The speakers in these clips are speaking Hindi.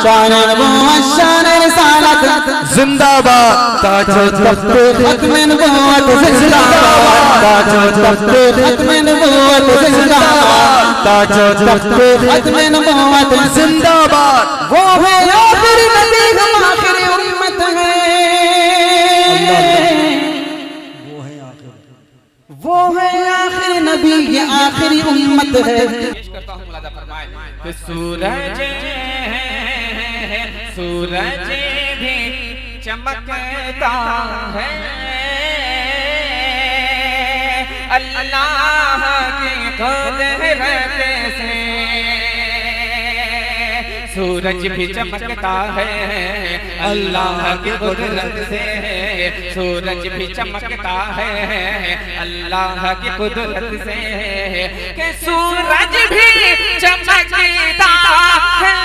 शान नबूवत शान रिसालत जिंदाबाद ताजो तख्ते खत्म नबूवत जिंदाबाद ताजो तख्ते खत्म नबूवत जिंदाबाद ताजो तख्ते खत्म नबूवत जिंदाबाद। वो है आखिरी नबी हम आखिरी उम्मत है, वो है आखिरी नबी ये आखिरी उम्मत है। पेश करता हूं मुलाजा फरमाए कि सूरज सूरज भी चमकता है अल्लाह की कुदरत से, सूरज भी चमकता है अल्लाह की कुदरत से, सूरज भी चमकता है अल्लाह की कुदरत से, कि सूरज भी चमकता है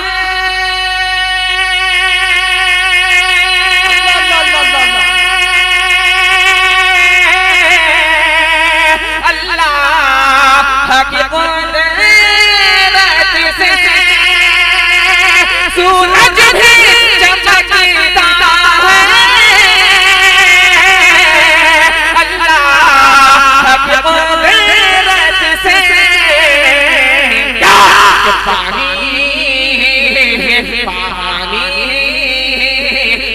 अल्लाह की कुदरत से, सूरज भी चमकता है अल्लाह की कुदरत से। पानी पानी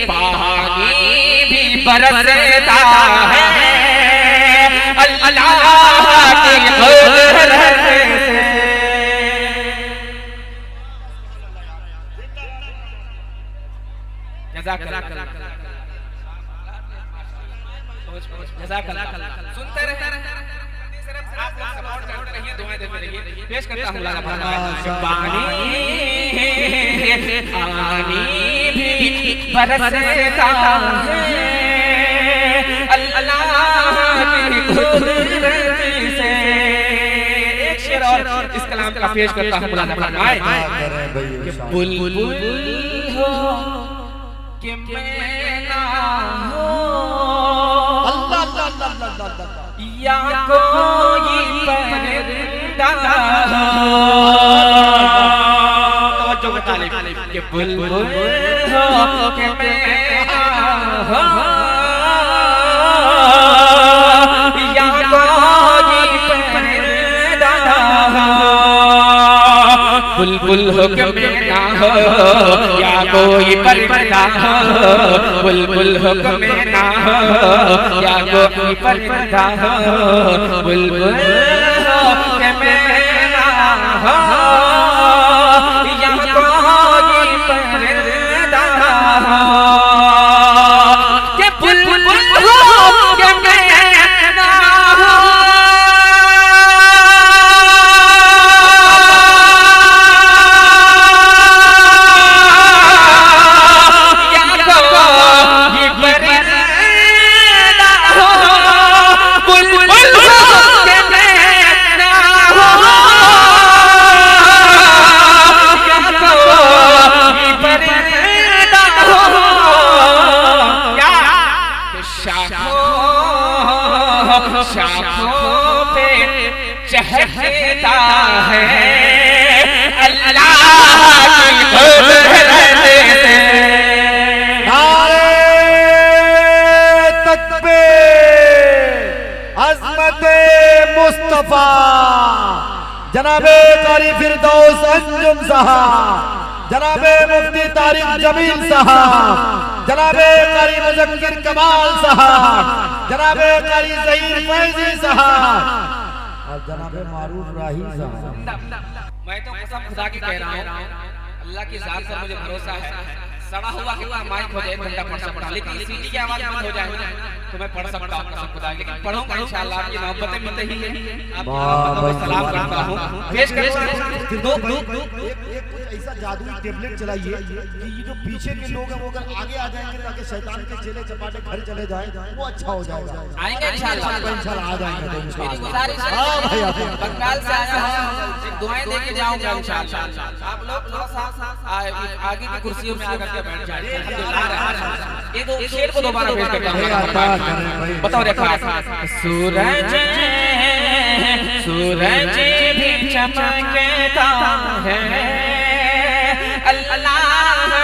पानी भी बरसता है अल्लाह की कुदरत से। सुनते रहे आप लोग सपोर्ट करते रहिए, दुआएं देते रहिए। पेश करता हूं लाला पानी पानी भी बरसता है अल्लाह की कुदरत से। एक शेर और इस कलाम का पेश करता हूं लाला फरमाए कि बुलबुल हो कि मैं ना हो या कोई परिंदा हो, तवज्जो के तालिब कि बुलबुल हो कि मैं ना हो या कोई परिंदा हो, बुलबुल हो कि मैं ना हो या कोई परिंदा हो, बुलबुल हो कि मैं ना हो या कोई परिंदा हो, बुलबुल हो कि मैं ना हो या कोई परिंदा हो, कि बुलबुल हो कि मैं ना हो शाखों पे चहकता है अल्लाह की कुदरत से। नारे तकबीर अज़मत मुस्तफा जनाबे कारी फिरदौस अंजुम साहब, जनाबे मुफ्ती तारिक जमील साहब, जनाबे कारी मुज़क्किर कमाल साहब, जनाबे कारी ज़हीर फैज़ी साहब और जनाबे मारूफ राही साहब। मैं तो कसम खुदा की कह रहा हूँ, अल्लाह की जात पर मुझे भरोसा है, सड़ा हुआ कितना माइक हो जाए बंदा पढ़ सकता, लेकिन सीटी की आवाज बंद हो जाए तो मैं पढ़ सकता हूँ कसम खुदा की, लेकिन पढ़ूंगा इंशाअल्लाह। आपकी मोहब्बतें मिल रही है, आपकी मोहब्बतों को सलाम करता हूँ। पेश करें दो ऐसा जादुई टेबलेट चलाइए कि ये जो पीछे के लोग हैं वो अगर आगे आ जाएंगे ताकि शैतान के चेले चपाटे घर चले जाएं, वो अच्छा हो जाएगा। आएंगे इंशाअल्लाह, इंशाअल्लाह आ जाएंगे तो इंशाअल्लाह। हां भाई बंगाल से आया हूं, दुआएं देके जाऊंगा इंशाअल्लाह। आप लोग थोड़ा सा आगे की कुर्सियों में आकर के बैठ जाइए। अल्हम्दुलिल्लाह। ये दो शेर को दोबारा पेश करता हूं। बताओ रेखा। सूरज सूरज भी चमकता है अल्लाह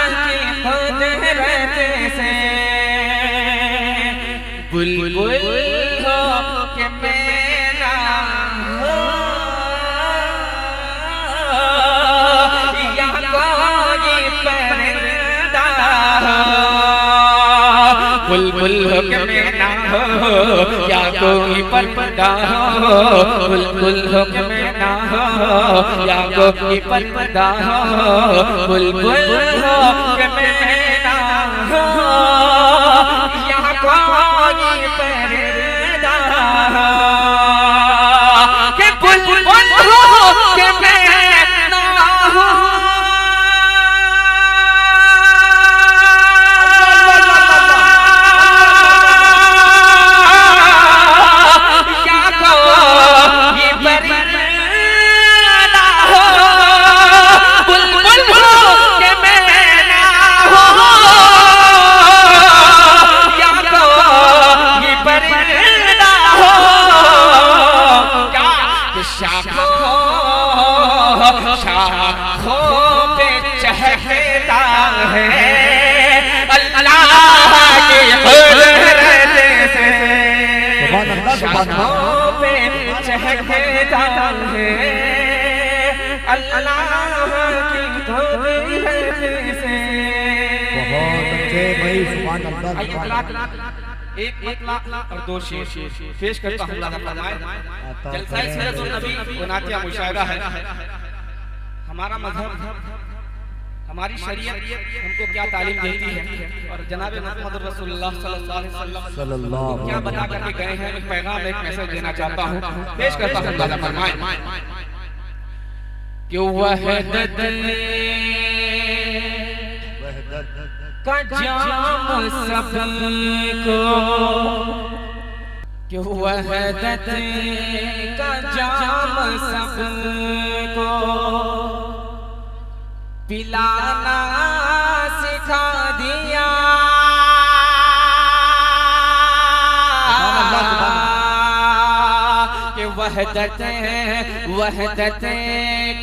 बुलबुल हो के मैना हो या कोई परवदा हो, बुलबुल हो के मैना हो या कोई परवदा हो, बुलबुल हो के मैना हो या कोई परवदा हो, के बुलबुल हो के मैना हो शाखों पे चहकता है अल्लाह की कुदरत से, शाखों पे चहकता है अल्लाह की कुदरत से। बहुत अच्छे भाई, सुभान अल्लाह। एक लाख और दो शेर पेश करता हूँ। जलसा सीरतुन नबी गुनातिया मुशायरा है। हमारा मजहब, हमारी शरीयत हमको क्या तालीम देती है और जनाब मोहम्मद रसूलुल्लाह सल्लल्लाहु अलैहि वसल्लम क्या बता करके गए हैं, एक पैगाम, एक मैसेज देना चाहता हूँ, पेश करता हूँ। दादा फरमाएं कि वहदत का जाम सबको, कि वहदत का जाम सबको पिलाना सिखा दिया, कि वहदत वहदत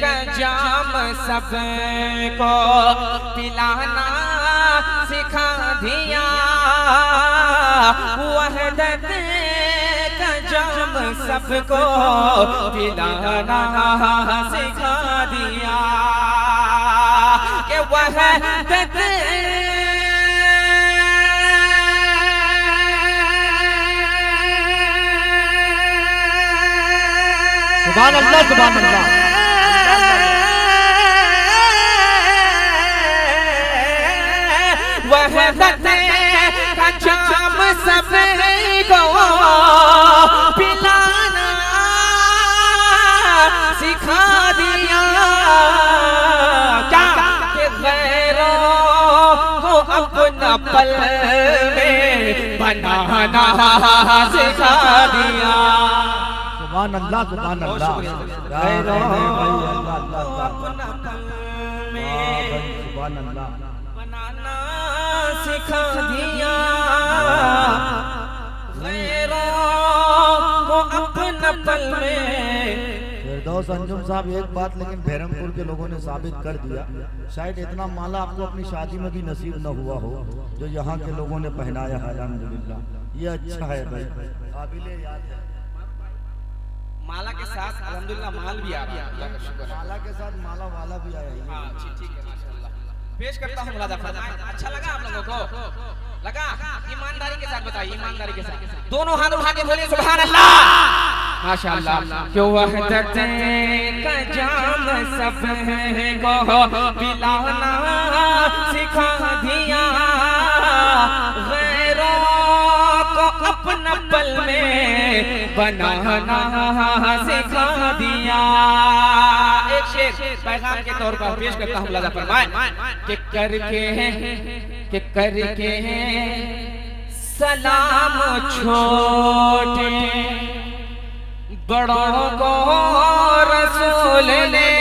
का जाम सबको पिलाना सिखा दिया, वहदत का जाम सबको पिलाना सिखा दिया, कि वहदत सुभान अल्लाह, सुभान अल्लाह। वहदत का जाम सबको पिलाना सिखा दिया, क्या कि गैरों को अपना पल में बनाना सिखा दिया। सुभान अल्लाह, सुभान अल्लाह। गैरों को अपना पल में सुभान अल्लाह बनाना सिखा दिया, गैरों को अपना पल में। फिरदौस अंजुम साहब, एक बात लेकिन बहरमपुर के लोगों ने साबित कर दिया, शायद इतना माला आपको अपनी शादी में भी नसीब न हुआ हो जो यहाँ के लोगों ने पहनाया है। अल्हम्दुलिल्लाह, ये अच्छा है भाई, काबिले याद है। माला के साथ अल्हम्दुलिल्लाह माल भी आ रहा है, अल्लाह का शुक्र है। माला के साथ माला वाला भी आया है। हाँ ठीक है, माशाल्लाह। पेश करता हूँ मुलादा फरमाएं। अच्छा लगा आप लोगों को? लगा? ईमानदारी के साथ बताइए, ईमानदारी के साथ दोनों हाथ उठा के बोलिए सुभान अल्लाह, माशाल्लाह। क्यों वहदत का जाम सबको पिलाना सिखा दिया, गैरों को अपना पल में बनाना सिखा दिया। एक शेर पैगाम के तौर पर पेश करता हूँ, मुलादा फरमाएं कि करके सलाम छोटे बड़ों को रसूल ने,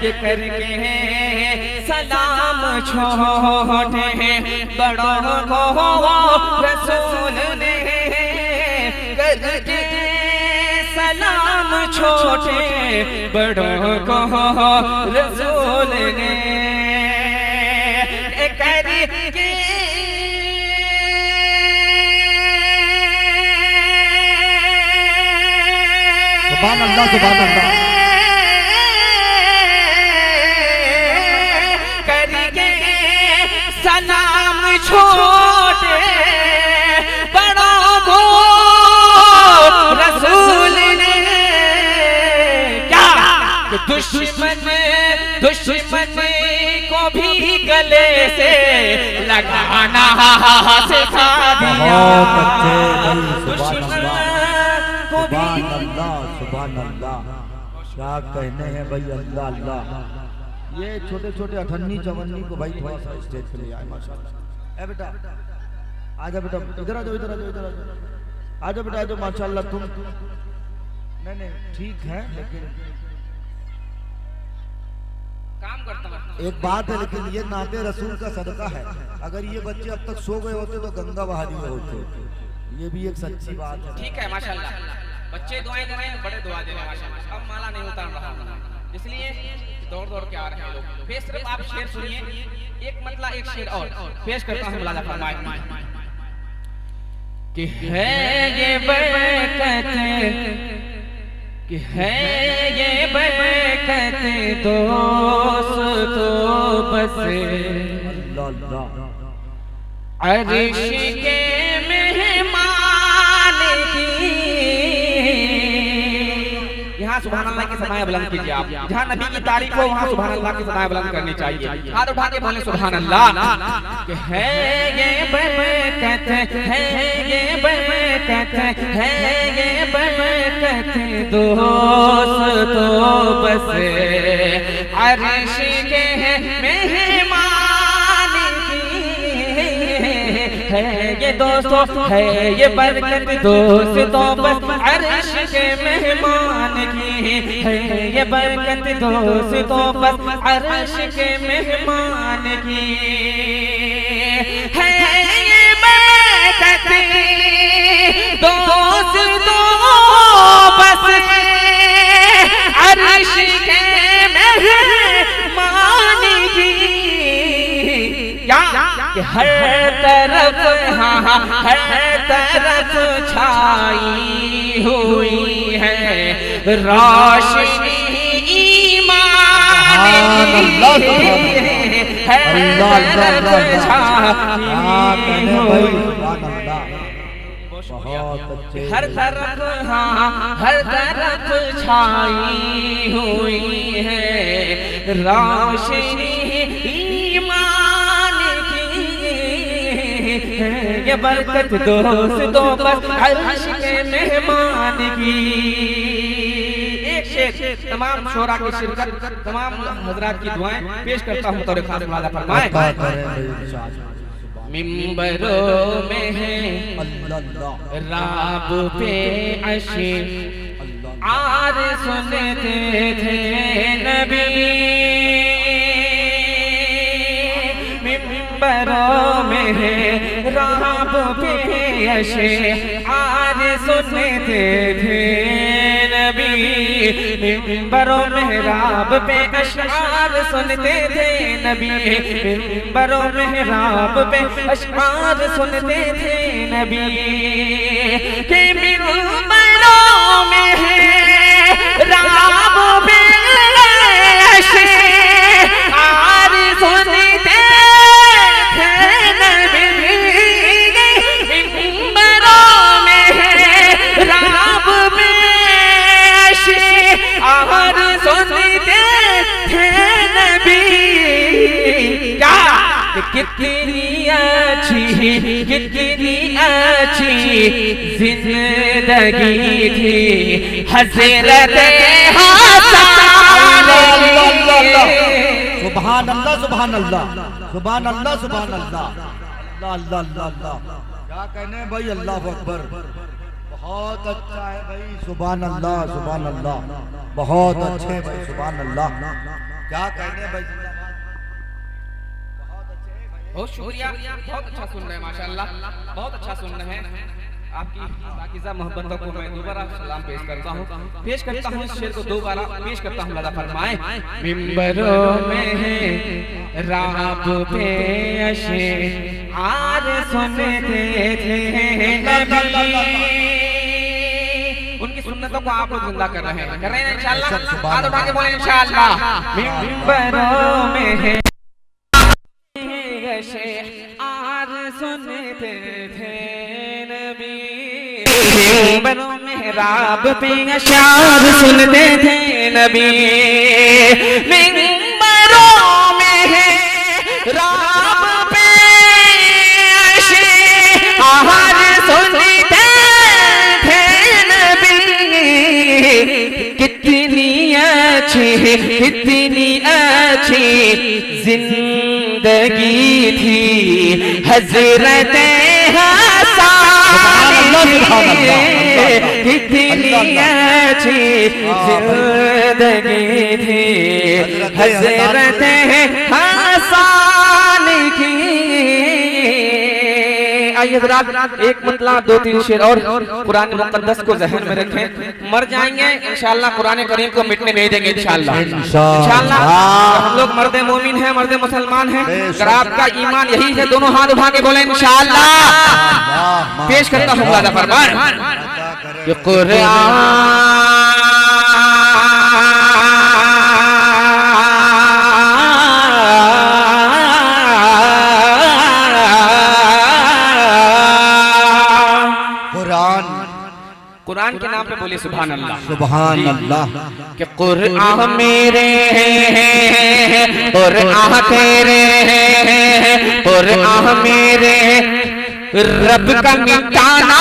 कि करके सलाम छोटे बड़ों को रसूल ने, करके सलाम छोटे बड़ों को रसूल ने, करके सुभान अल्लाह, सुभान अल्लाह। छोटे बड़ों को रसूल ने क्या कि दुश्मन को भी गले से लगाना सिखा दिया। दुश्मन को भी सुभान अल्लाह, क्या कहने हैं भाई, अल्लाह अल्लाह। ये छोटे छोटे अठन्नी चवन्नी को भाई थोड़ा सा स्टेज पे ले आए माशाल्लाह। ए बेटा आजा, बेटा इधर आ जाओ, इधर आ जाओ, इधर आ जाओ, आजा बेटा, आजा माशाल्लाह। तुम नहीं ठीक है, लेकिन काम करता हूं। एक बात है, लेकिन ये नाते रसूल का सदका है। अगर ये बच्चे अब तक सो गए होते तो गंगा बहारी में होते। ये भी एक सच्ची बात है। ठीक है माशाल्लाह, बच्चे दुआएं दे रहे हैं, बड़े दुआ दे रहे हैं माशाल्लाह। अब माला नहीं उतार रहा हूं, इसलिए दौड़ दौड़ के आ रहे हैं लोग। फिर सिर्फ आप शेर सुनिए, एक मतला एक शेर और पेश करता हूं। मुलाजा फरमाए कि है ये बरकत, कि है ये बरकत दोस्त तो बस अर्श के मेहमान की। यहाँ सुभान अल्लाह की सनाए बुलंद कीजिए आप। जहाँ नबी की तारीफ हो वहाँ सुभान अल्लाह की सनाए बुलंद करनी चाहिए। हाथ उठा के बोले सुभान अल्लाह। कि है ये बरकत, है ये बरकत, है ये बरकत दोस्त तो बस अर्श के मेहमान है ये दोस्तों, है ये बरकत दोस्तों बस अर्श के मेहमान की। है ये बरकत दोस्तों बस अर्श के मेहमान की। है ये बरकत दोस्तों बस अर्श के मेहमान की। कि हर तरफ, हाँ हर तरफ छाई हुई है रोशनी ईमान की। हर तरफ छाई हुई, हर तरफ, हाँ हर तरफ छाई हुई है रोशनी ईमान की। ये बरकत दोस्तों बस अर्श के मेहमान की। एक शेर तमाम शोरा की शिरकत, तमाम हजरात की दुआएं पेश करता हूँ। तौरे खास मुलाजा फरमाए। मिंबरों में है राब पे अशे आर सुनते थे नबी। मिंबरों में है राब पे अशे आर सुनते थे नबी। मिंबरों में राब पे अशआर सुनते थे नबी। मिंबरों में राब पे अशआर सुनते थे नबी। के मिंबरों में है राब पे अशआर सुनते थे नबी। मिंबरों में है राब पे आहार सुनते थे नबी। क्या कितनी अच्छी, कितनी अच्छी जिंदगी थी हज़रत हसन की। सुभान अल्लाह, सुभान अल्लाह, सुभान अल्लाह, सुभान अल्लाह, अल्लाह अल्लाह अल्लाह। क्या कहने हैं भाई, अल्लाह अकबर। बहुत अच्छा है भाई, सुभान अल्लाह, सुभान अल्लाह, बहुत अच्छे भाई, सुभान अल्लाह। क्या कहने भाई, बहुत अच्छे भाई, बहुत शुक्रिया, बहुत अच्छा सुन रहे हैं माशाअल्लाह, बहुत अच्छा सुन रहे हैं। आपकी पाकीज़ा मोहब्बतों को मैं दोबारा सलाम पेश करता हूँ। पेश करता हूँ इस शेर को दोबारा पेश करता हूँ। लगा फरमाए। मिंबरों में है राब पे अशे आर सुनते थे नबी। उनकी सुन्नतों को आप लोग जिंदा कर रहे हैं इंशाअल्लाह। हाथ उठा के बोले इंशाअल्लाह। मिंबरों में है आर सुनते थे नबी, मिंबरों मेहराब पे अशार सुनते थे नबी, मिंबरों मेहराब पे अशार सुनते थे नबी। कितनी अच्छी जिंदगी थी हजरत हसन की, कितनी अच्छी जिंदगी थी हजरत हसन की। आइए हज़रात, एक मतला दो तीन शेर और कुरान मुक़द्दस को ज़हन में रखें। मर जाएंगे इंशाअल्लाह, कुरान करीम को मिटने नहीं देंगे इंशाअल्लाह। इंशाअल्लाह हम लोग मर्द मोमिन हैं, मर्द मुसलमान हैं। अगर आपका ईमान यही है, दोनों हाथ उठा के बोले इंशाअल्लाह। पेश करता हूँ वादा फरमान कि कुरान के नाम पे बोले सुभान अल्लाह, सुभान अल्लाह। कि कुरान मेरे हैं, कुरान तेरे हैं, कुरान मेरे रब का मिटाना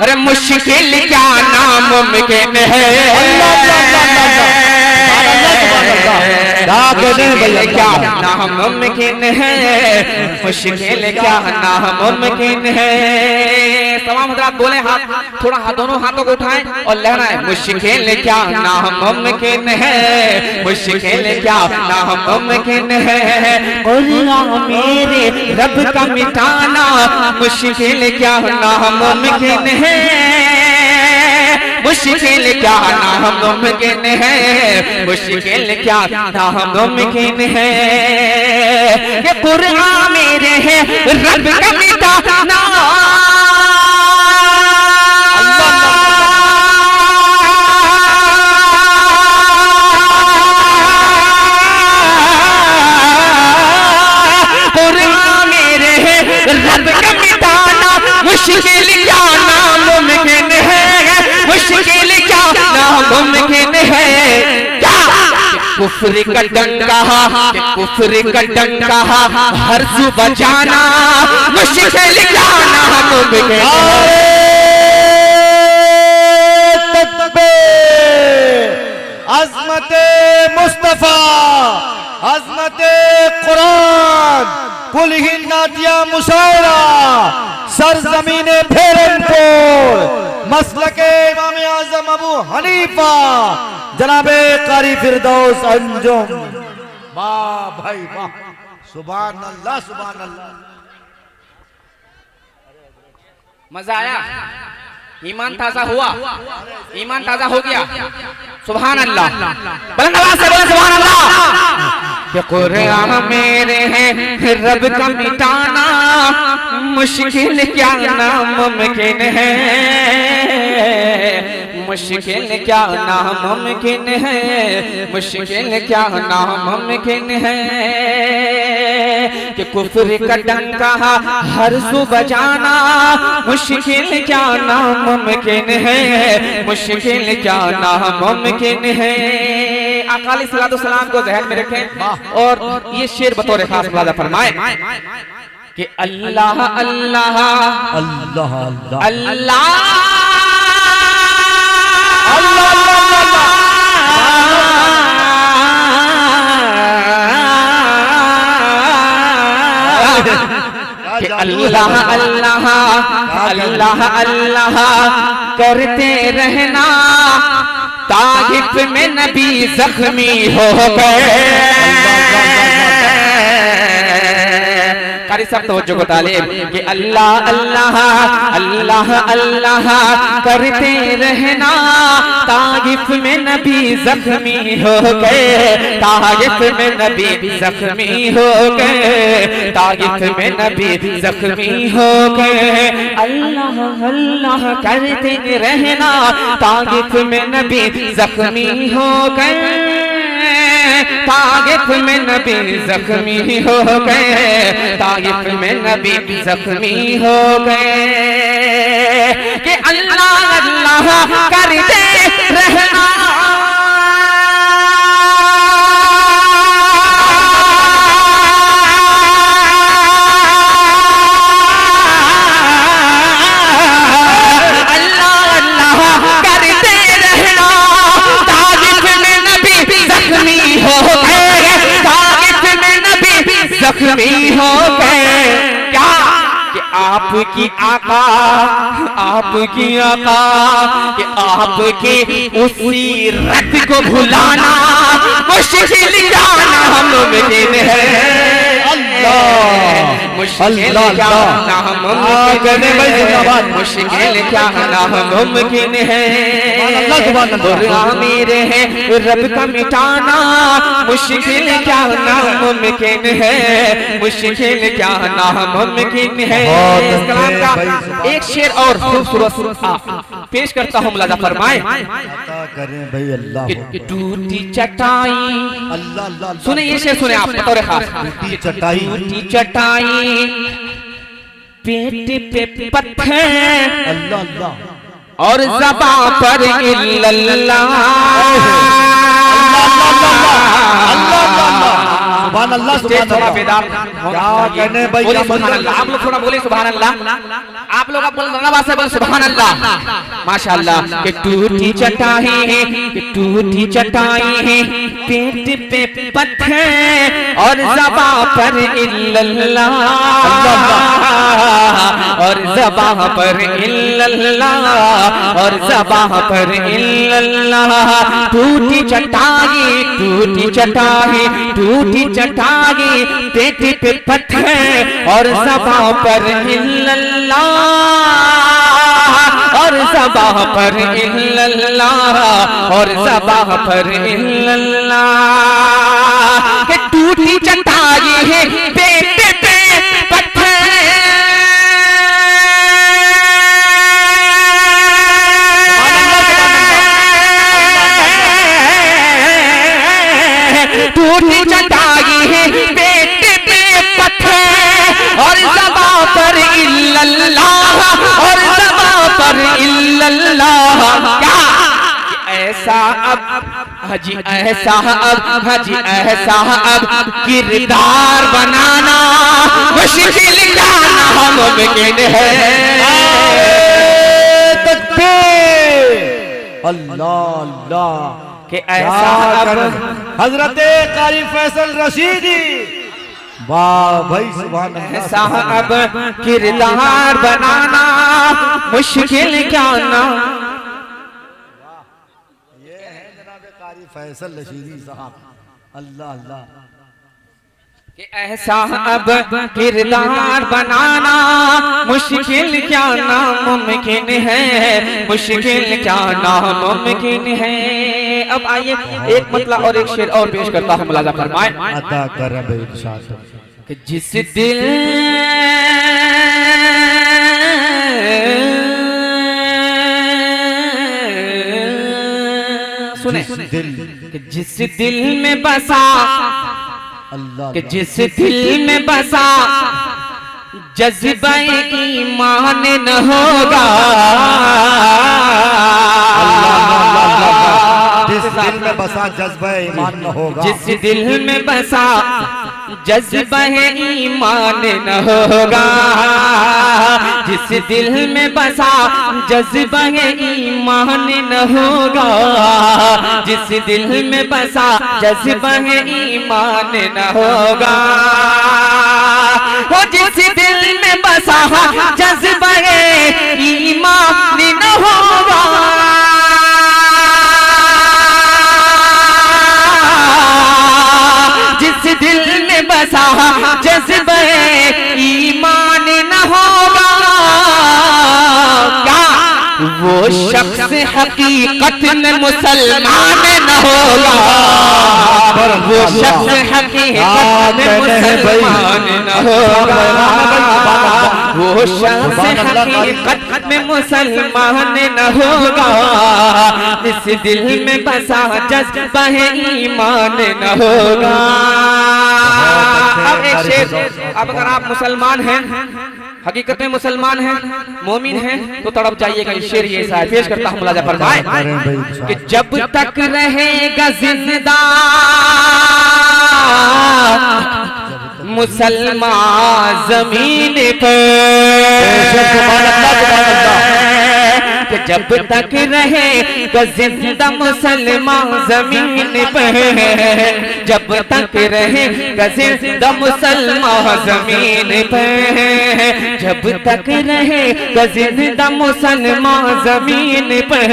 अरे मुश्किल क्या नामुमकिन है, क्या नामुमकिन है, मुश्किल क्या नामुमकिन है। तमाम हज़रात बोले हाथ थोड़ा दोनों हाथों को उठाएं और लहराएं। मुश्किल क्या नामुमकिन है, मुश्किल क्या नामुमकिन है, कुरान मेरे रब का मिटाना मुश्किल क्या नामुमकिन है, मुश्किल क्या नामुमकिन है, मुश्किल क्या नामुमकिन है। ये कुरान मेरे है रब का मिटाना मुश्किल क्या नामुमकिन है, मुश्किल क्या नामुमकिन है। क्या कुफ्र का डंका, कुफ्र का डंका हर सुबह जाना मुश्किल क्या नामुमकिन है। अज़मते मुस्तफा, अज़मते कुरान, कुल्ही नातिया मुशायरा, सरजमीने फेरनपुर, मसलके इमाम आज़म अबू हनीफा, जनाबे कारी फिरदौस अंजुम। वाह भाई वाह, सुभान अल्लाह, सुभान अल्लाह। मजा आया, ईमान ताजा हुआ, ईमान ताजा हो गया। सुभान अल्लाह, बुलंद आवाज से बोले सुभान अल्लाह। कि कुरान मेरे हैं रब का मिटाना मुश्किल क्या नामुमकिन है, मुश्किल क्या नामुमकिन है, मुश्किल क्या नामुमकिन है। कि कुफ्र का डंका हर सुबह जाना मुश्किल क्या नामुमकिन है, मुश्किल क्या नामुमकिन है। आका अलैहिस्सलाम को ज़हन में रखें और ये शेर बतौर खास वादा फरमाए कि अल्लाह अल्लाह अल्लाह अल्लाह अल्लाह अल्लाह अल्लाह अल्लाह करते रहना, ताइफ में नबी जख्मी हो गए। कारी साहब तवज्जो को तालिब कि अल्लाह अल्लाह अल्लाह अल्लाह करते रहना, ताइफ में नबी जख्मी हो गए, ताइफ में नबी जख्मी हो गए, ताइफ में नबी जख्मी हो गए। अल्लाह अल्लाह करते रहना, ताइफ में नबी जख्मी हो गए। ताइफ में नबी जख्मी हो गए, ताइफ में नबी जख्मी हो गए कि अल्लाह अल्लाह करते रहना। जख्मी हो गए क्या कि आपकी आका, आपकी आका कि आपके उसी रत को भुलाना मुश्किल जाना मुमकिन है। मुश्किल क्या नामुमकिन है, मुश्किल क्या नामुमकिन है। मेरे है रब का मिटाना मुश्किल क्या नामुमकिन है, मुश्किल क्या नामुमकिन है। इस कलाम का एक शेर और खूबसूरत पेश करता हूँ, मुलाजा फरमाए। टूटी चटाई, सुने ये शेर सुने आप, बतौर खास। टूटी चटाई पेट पे पत्थर, अल्लाह अल्लाह, और ज़बां पर इल्लल्लाह। सुभान अल्लाह, सुभान अल्लाह। क्या कहने भाई, सुभान अल्लाह। आप लोग थोड़ा बोले सुभान अल्लाह, आप लोग बोले बोले सुभान अल्लाह, माशाअल्लाह। कि टूटी चटाई, कि टूटी चटाई पेट पे पत्थर और ज़बां पर इल्लल्लाह, और ज़बां पर इल्लल्लाह, और ज़बां पर इल्लल्लाह। टूटी चटाई, टूटी चटाई, टूटी चटाई पेट पे पत्थर और ज़बां पर इल्लल्लाह, और ज़बां पर इल्लल्लाह, और ज़बां पर इल्लल्लाह। कि टूटी चटाई है पेट पे पत्थर, टूटी चटाई है पेट पे पत्थर और ज़बां पर इल्लल्लाह, और ज़बां पर इल्लल्लाह। क्या ऐसा अब हाजी, ऐसा अब हाजी, ऐसा अब किरदार बनाना मुश्किल जाना मुमकिन है। अल्लाह अल्लाह, कि ऐसा अब हजरत कारी फैसल रशीदी, वाह भाई सुभान अल्लाह। ऐसा अब किरदार बनाना मुश्किल क्या ना। ये है जनाब कारी फैसल रशीदी साहब, अल्लाह अल्लाह। कि ऐसा अब किरदार बनाना मुश्किल क्या नामुमकिन है, मुश्किल क्या नामुमकिन है। अब आइए एक मतलब और एक शेर और पेश करता हूँ, मुलाजा फरमाए। अता कर रब इरशाद कि जिस दिल सुने कि जिस दिल में बसा, अल्लाह, कि जिस दिल में बसा जज्बा ईमान न होगा, जिस दिल में बसा जज्बा ईमान न होगा, जिस दिल में बसा जज्बा ईमान न होगा, जिस दिल में बसा जज्बा ईमान न होगा, जिस दिल में बसा जज्बा ईमान न होगा। वो जिस दिल में बसा जज्बा ईमान न होगा, जिस दिल में बसा जज्बा ईमान न होगा। क्या वो शख्स हकीकत में मुसलमान न होगा, वो शख्स हकीकत में मुसलमान न होगा। वो शख्स हकीकत में मुसलमान न होगा, इस दिल में बसा जज्बा है ईमान न होगा। अब एक शेर, अब अगर आप मुसलमान हैं, हकीकत में मुसलमान हैं, मोमिन हैं, तो तड़प जाइएगा। इस शेर ये सा पेश करता हूँ, मुलाजा फरमाए कि जब तक रहेगा जिंदा मुसलमान जमीन पर, जब तक रहेगा जिंदा मुसलमान जमीन पर, जब तक रहेगा जिंदा मुसलमान जमीन पर, जब तक रहेगा जिंदा मुसलमान जमीन पर,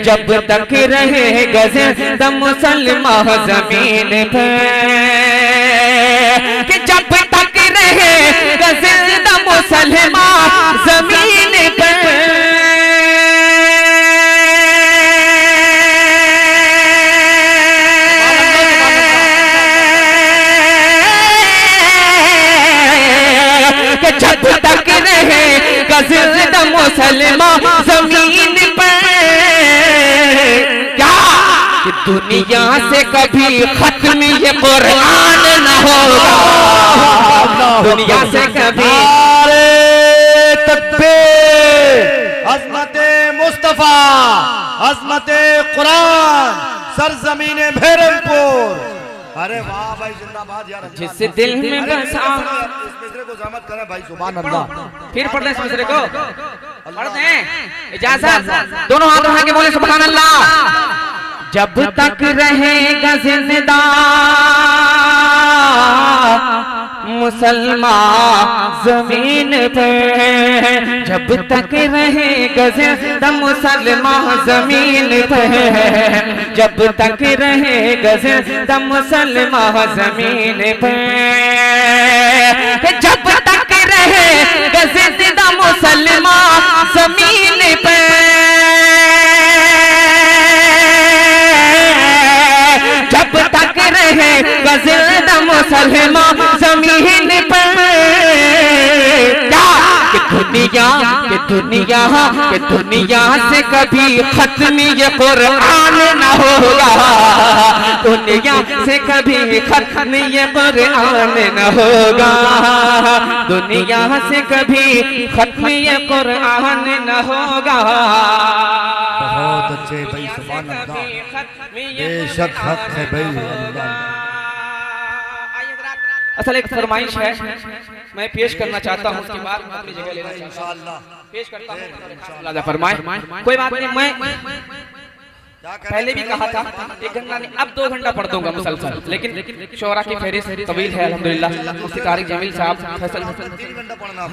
जब तक रहेगा जिंदा मुसलमान जमीन पर, कि जब तक रहेगा जिंदा मुसलमान जमीन पर, जब तक रहेगा जिंदा मुसलमान जमीन पर, क्या कि दुनिया से कभी खत्म ये कुरान न होगा, दुनिया से कभी। अज़मते मुस्तफा, अज़मते कुरान, सरज़मीने भेरमपुर। अरे वाह भाई, जिंदाबाद यार। जिस दिल में बसा, इस मिसरे को ज़हमत करें भाई, सुभान अल्लाह। फिर पढ़ दें इस मिसरे को, पढ़ दें, इजाजत, दोनों हाथ उठा के बोले सुभान अल्लाह। जब तक रहेगा जिंदा मुसलमान जमीन पे, जब तक रहेगा जिंदा मुसलमान जमीन पे, जब तक रहेगा जिंदा मुसलमान जमीन पे, जब तक रहेगा जिंदा मुसलमान जमीन पे, जब तक रहेगा जिंदा मुसलमान जमीन पर, क्या कि दुनिया से कभी खत्म ये कुरान न होगा, दुनिया से कभी खत्म ये कुरान न होगा, दुनिया से कभी खत्म ये कुरान न होगा। बहुत अच्छे भाई, सुभान अल्लाह, बेशक हक है भाई। असल एक फरमाइश है, मैं पेश करना चाहता हूँ, उसके बाद अपनी जगह लेना इंशाअल्लाह पेश करता हूँ। फरमाए, कोई बात नहीं, मैं पहले भी कहा था 1 घंटा नहीं, अब 2 घंटा पढ़ दूंगा मुसलसल, लेकिन शोरा की फहरिस्त तवील है अल्हम्दुलिल्लाह। मुफ्ती तारिक जमील साहब फैसल,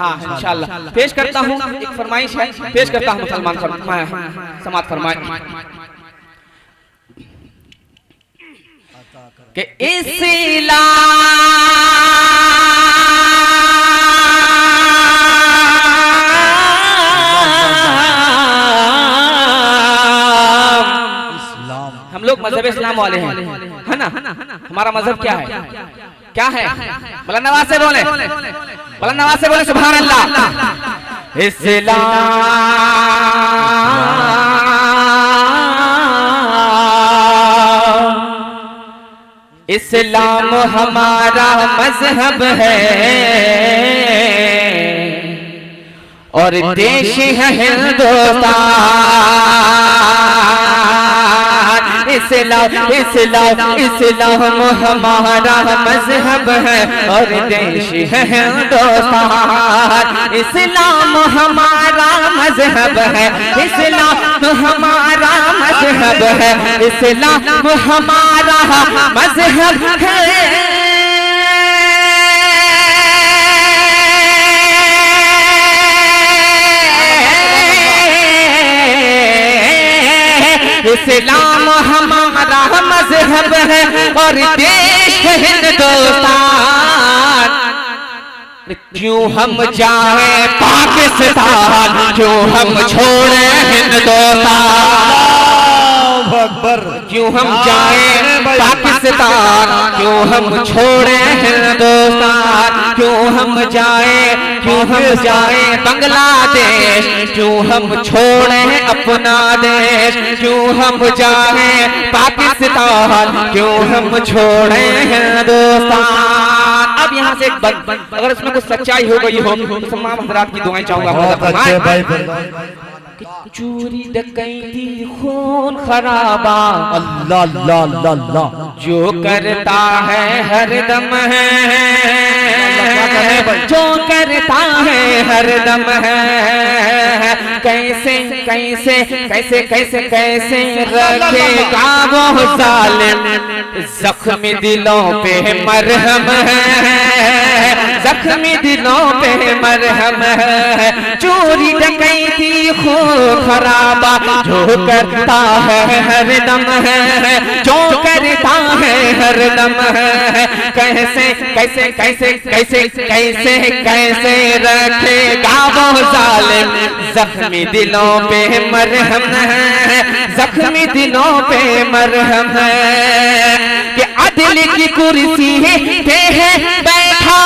हाँ इंशाअल्लाह पेश करता हूँ। एक फरमाइश है, पेश करता हूँ, मुसलमान समात फरमाए कि इस्लाम हम लोग मजहब इस्लाम वाले हैं, है ना? हमारा मजहब क्या है? क्या है? बुलंद आवाज से बोले, बुलंद आवाज से बोले सुभान अल्लाह। इस्लाम हमारा मजहब है और देश है हिंदुस्तान। इस्लाम हमारा मजहब है और देश है हिंदुस्तान। इस्लाम हमारा मजहब है, इस्लाम हमारा मजहब है, इस्लाम हमारा मजहब है। इस्लाम हमारा मजहब है और देश है हिंदुस्तान। क्यों हम जाए पाकिस्तान, क्यों हम छोड़े हिंदुस्तान। क्यों हम जाए पाकिस्तान, क्यों हम छोड़े हिंदुस्तान, क्यों हम जाए बांग्लादेश, क्यों हम छोड़े अपना देश, क्यों हम जाए पाकिस्तान, क्यों हम छोड़े हिंदुस्तान। अब यहाँ से एक अगर इसमें कुछ सच्चाई हो गई हो तो तमाम हज़रात की दुआएं चाहूंगा। चोरी डकैती खून खराबा अल्लाह अल्लाह अल्लाह अल्लाह जो करता है हरदम है, जो करता है हरदम है। कैसे कैसे कैसे कैसे कैसे रखेगा वो जालिम, जख्मी दिलों पे मरहम है, जख्मी दिलों पे मरहम है। चोरी डकैती खून खराबा जो करता है हरदम है, जो करता है हरदम है। कैसे कैसे कैसे कैसे कैसे कैसे रखेगा वो जालिम, जख्मी दिलों पे मरहम है, जख्मी दिलों पे मरहम है। कि अदल की कुर्सी पे है बैठा,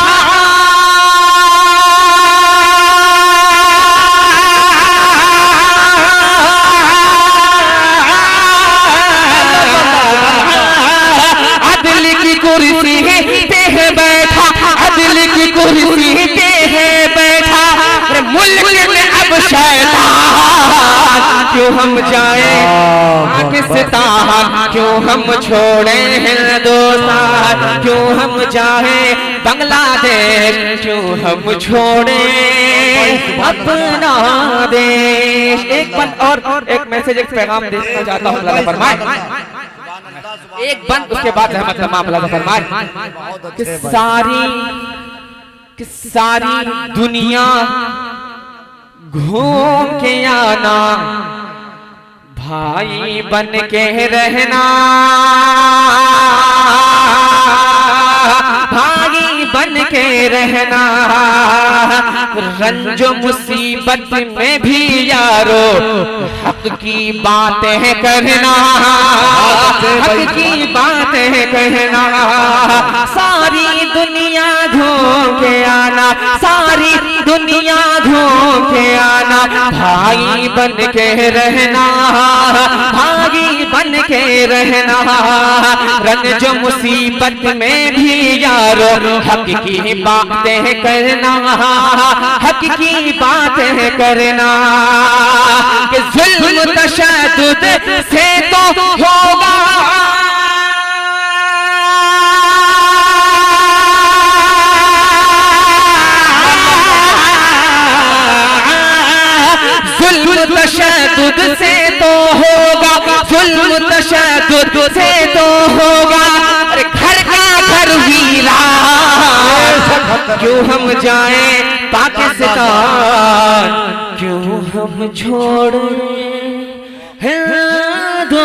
कुर्सी पे है बैठा, अदल की कुर्सी पे है बैठा। मुल्क में अब शैतान, क्यों हम जाए पाकिस्तान, क्यों हम छोड़े हिंदुस्तान, क्यों हम जाए बांग्लादेश, क्यों हम छोड़े अपना देश। एक बंद और एक मैसेज, एक पैगाम देना चाहता हूँ। अल्लाह फरमाए एक बंद, उसके बाद रहमत तमाम। अल्लाह फरमाए कि सारी दुनिया घूम के आना, भाई बन के रहना, भाई बन के रहना। रंजो मुसीबत में भी यारो हक की बातें करना, हक की बातें कहना। सारी दुनिया घूम के आना, सारी दुनिया घूम के आना, भाई बन के रहना, भाई बन के रहना। रंजो मुसीबत में भी यारो हक की बातें करना, हक की बातें करना। कि जुल्म तशद्दुद से तो होगा, जुल्म तशद्दुद से तो होगा, जुल्म तशद्दुद से तो होगा। अरे घर का घर वीरान, क्यों हम जाए पाकिस्तान, क्यों हम छोड़े हिंदुस्तान।